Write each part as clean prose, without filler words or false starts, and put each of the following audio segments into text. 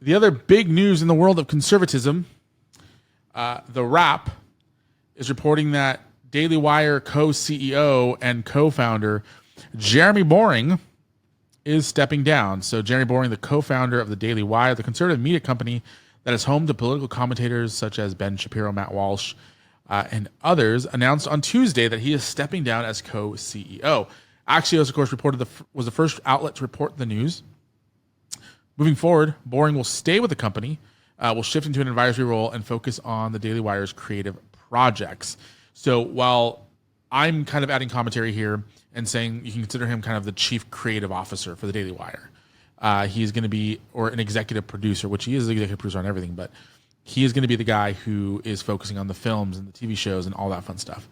The other big news in the world of conservatism, The Wrap is reporting that Daily Wire co-CEO and co-founder Jeremy Boring is stepping down. So Jeremy Boring, the co-founder of the Daily Wire, the conservative media company that is home to political commentators such as Ben Shapiro, Matt Walsh, and others, announced on Tuesday that he is stepping down as co-CEO. Axios, of course, was the first outlet to report the news. Moving forward, Boring will stay with the company, will shift into an advisory role, and focus on the Daily Wire's creative projects. So while I'm kind of adding commentary here and saying you can consider him kind of the chief creative officer for the Daily Wire, he's going to be, or an executive producer, which he is the executive producer on everything, but he is going to be the guy who is focusing on the films and the TV shows and all that fun stuff.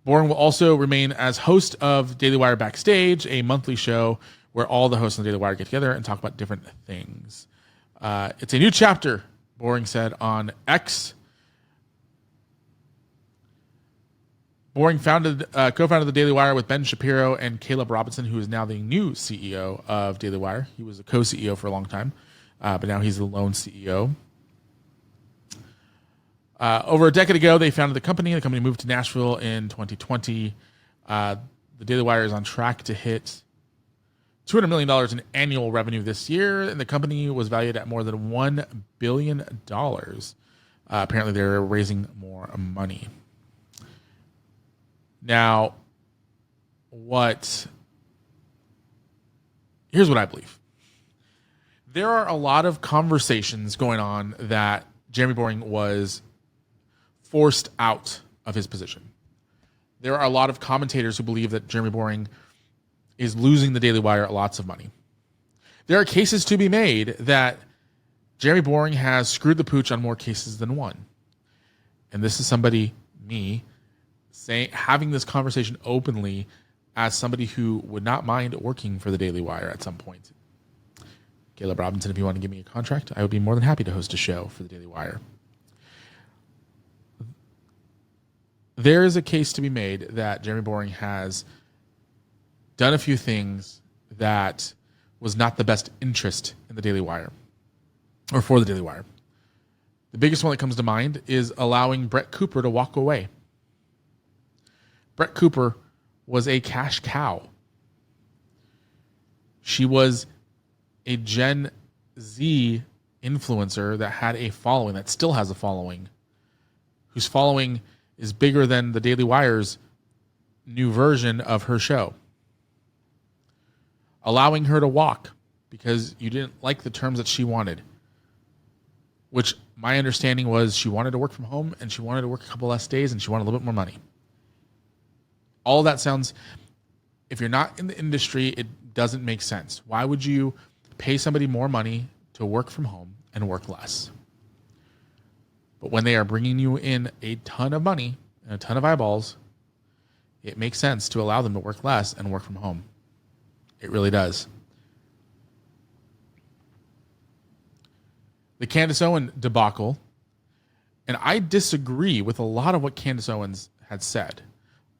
Boring will also remain as host of Daily Wire Backstage, a monthly show where all the hosts on the Daily Wire get together and talk about different things. It's a new chapter, Boring said on X. Boring co-founded the Daily Wire with Ben Shapiro and Caleb Robinson, who is now the new CEO of Daily Wire. He was a co-CEO for a long time, but now he's the lone CEO. Over a decade ago, they founded the company. The company moved to Nashville in 2020. The Daily Wire is on track to hit $200 million in annual revenue this year, and the company was valued at more than $1 billion. Apparently, they're raising more money. Now, here's what I believe. There are a lot of conversations going on that Jeremy Boring was forced out of his position. There are a lot of commentators who believe that Jeremy Boring is losing the Daily Wire lots of money. There are cases to be made that Jeremy Boring has screwed the pooch on more cases than one. And this is somebody, me, having this conversation openly as somebody who would not mind working for the Daily Wire at some point. Caleb Robinson, if you want to give me a contract, I would be more than happy to host a show for the Daily Wire. There is a case to be made that Jeremy Boring has done a few things that was not the best interest in the Daily Wire, or for the Daily Wire. The biggest one that comes to mind is allowing Brett Cooper to walk away. Brett Cooper was a cash cow. She was a Gen Z influencer that had a following, that still has a following, whose following is bigger than the Daily Wire's new version of her show. Allowing her to walk because you didn't like the terms that she wanted, which my understanding was she wanted to work from home and she wanted to work a couple less days and she wanted a little bit more money. All that sounds, if you're not in the industry, it doesn't make sense. Why would you pay somebody more money to work from home and work less? But when they are bringing you in a ton of money and a ton of eyeballs, it makes sense to allow them to work less and work from home. It really does. The Candace Owens debacle, and I disagree with a lot of what Candace Owens had said.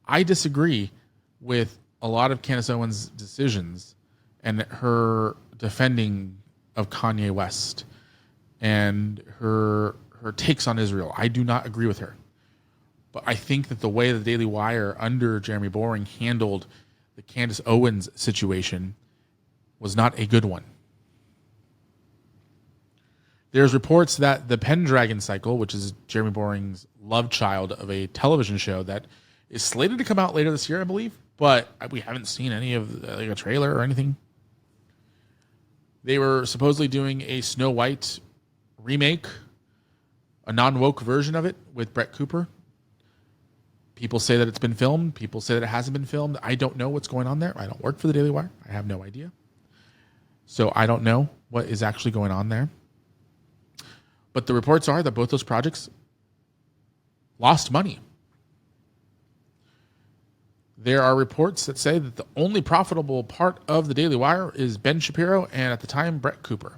I disagree with a lot of Candace Owens' decisions and her defending of Kanye West and her takes on Israel. I do not agree with her. But I think that the way the Daily Wire under Jeremy Boring handled the Candace Owens situation was not a good one. There's reports that the Pendragon Cycle, which is Jeremy Boring's love child of a television show that is slated to come out later this year, I believe, but we haven't seen any of a trailer or anything. They were supposedly doing a Snow White remake, a non-woke version of it with Brett Cooper. People say that it's been filmed. People say that it hasn't been filmed. I don't know what's going on there. I don't work for the Daily Wire. I have no idea. So I don't know what is actually going on there. But the reports are that both those projects lost money. There are reports that say that the only profitable part of the Daily Wire is Ben Shapiro and, at the time, Brett Cooper.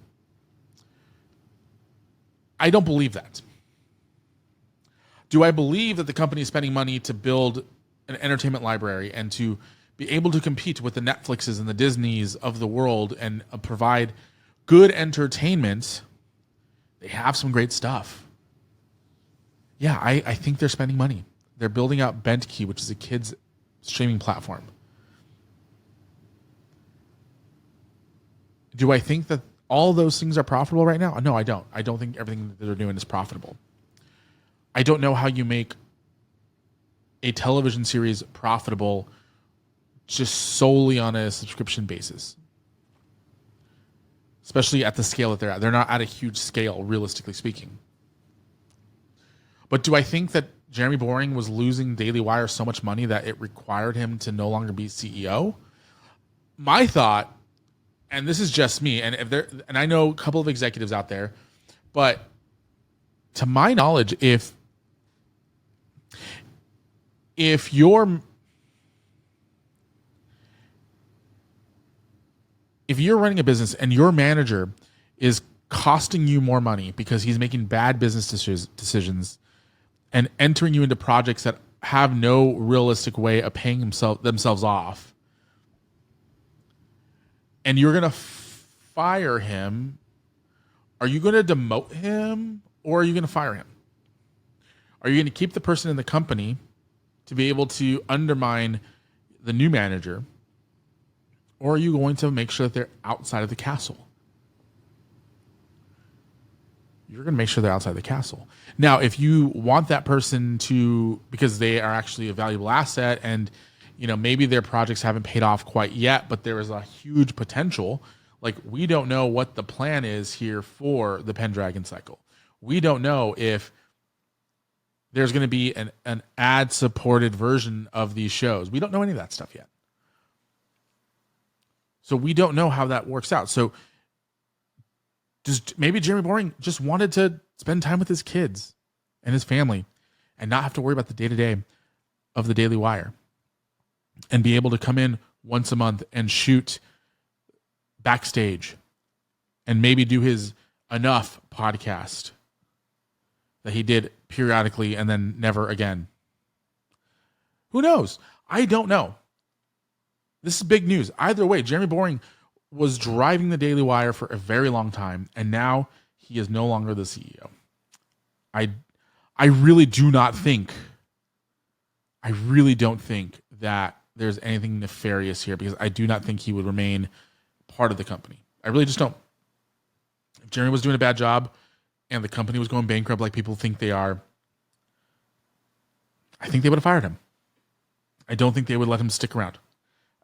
I don't believe that. Do I believe that the company is spending money to build an entertainment library and to be able to compete with the Netflixes and the Disneys of the world and provide good entertainment, they have some great stuff. Yeah, I think they're spending money. They're building out BentKey, which is a kids streaming platform. Do I think that all those things are profitable right now? No, I don't. I don't think everything that they're doing is profitable. I don't know how you make a television series profitable just solely on a subscription basis, especially at the scale that they're at. They're not at a huge scale, realistically speaking. But do I think that Jeremy Boring was losing Daily Wire so much money that it required him to no longer be CEO? My thought, and this is just me, and I know a couple of executives out there, but to my knowledge, if you're running a business and your manager is costing you more money because he's making bad business decisions and entering you into projects that have no realistic way of paying themselves off, and you're going to fire him, are you going to demote him or are you going to fire him? Are you going to keep the person in the company to be able to undermine the new manager, or are you going to make sure that they're outside of the castle? You're going to make sure they're outside the castle. Now, if you want that person to, because they are actually a valuable asset and, maybe their projects haven't paid off quite yet, but there is a huge potential. Like, we don't know what the plan is here for the Pendragon cycle. We don't know if there's going to be an ad-supported version of these shows. We don't know any of that stuff yet. So we don't know how that works out. So maybe Jeremy Boring just wanted to spend time with his kids and his family and not have to worry about the day-to-day of the Daily Wire and be able to come in once a month and shoot backstage and maybe do his Enough podcast that he did periodically and then never again. Who knows? I don't know. This is big news. Either way, Jeremy Boring was driving the Daily Wire for a very long time, and now he is no longer the CEO. I really do not think, I really don't think that there's anything nefarious here, because I do not think he would remain part of the company. I really just don't. If Jeremy was doing a bad job and the company was going bankrupt like people think they are, I think they would have fired him. I don't think they would let him stick around.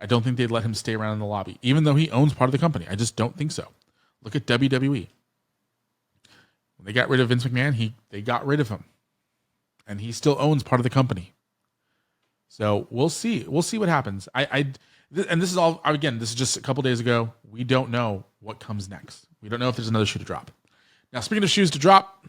I don't think they'd let him stay around in the lobby, even though he owns part of the company. I just don't think so. Look at WWE. When they got rid of Vince McMahon, they got rid of him. And he still owns part of the company. So we'll see. We'll see what happens. And this is all, again, this is just a couple days ago. We don't know what comes next. We don't know if there's another shoe to drop. Now, speaking of shoes to drop,